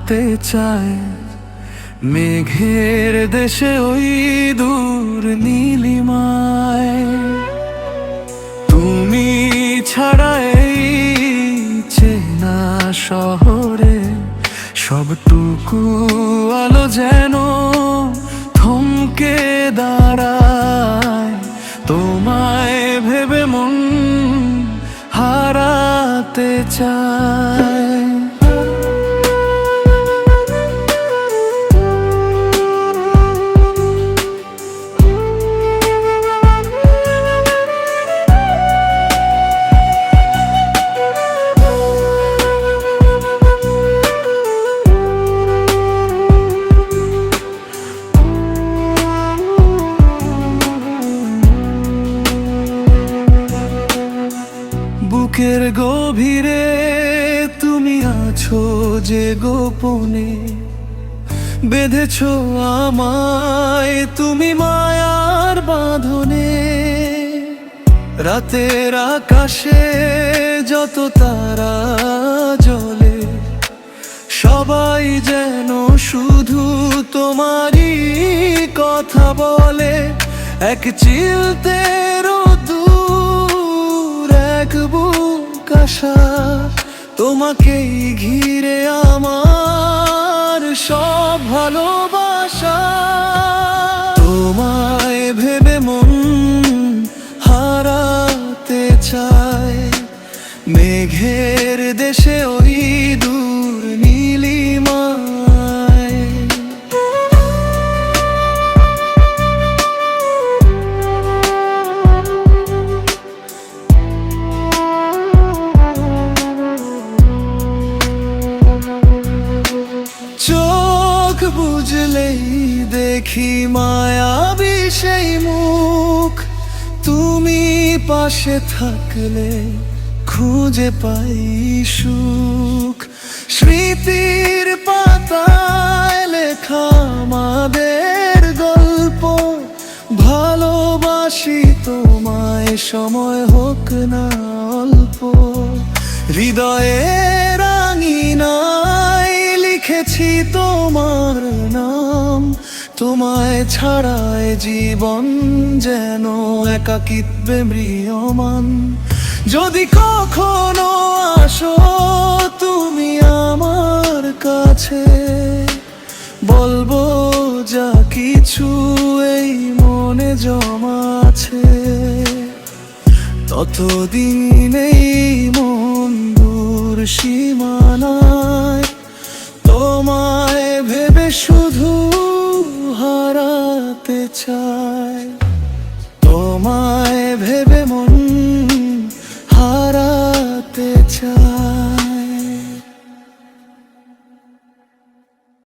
হারাতে চায়। মেঘের দেশে ওই দূর নীলিমায় তুমি ছাড়া এই চেনা শহরে সবটুকু আলো যেন থমকে দাঁড়ায়। তোমায় ভেবে মন হারাতে চায়। বুকের গভীরে তুমি আছো যে গোপনে, বেঁধেছো আমায় তুমি মায়ার বাঁধনে। রাতের আকাশে যত তারা জ্বলে, সবাই যেন শুধু তোমারই কথা বলে। এক চিলতের দূর এক বুক আশা, তোমাকেই ঘিরে আমার সব ভালোবাসা। তোমায় ভেবে মন হারাতে চায়। মেঘের দেশে ওই দূর নীলিমায় চোখ বুঝলেই দেখি মায়াবী সেই মুখ। তুমি পাশে থাকলে খুঁজে পাই সুখ। স্মৃতির পাতায় লেখা আমাদের গল্প, ভালোবাসি তোমায় সময় হোক না অল্প। হৃদয়ের আঙিনায় লিখেছি তোমার নাম, তোমায় ছাড়ায় জীবন যেন একাকিত্বে ম্রিয়মান। যদি কখনো আসো তুমি আমার কাছে, বলবো যা কিছু এই মনে জমা আছে। ততদিন এই মন দূর সীমানায় তোমায় ভেবে শুধু হারাতে চায়। তোমায় ভেবে মন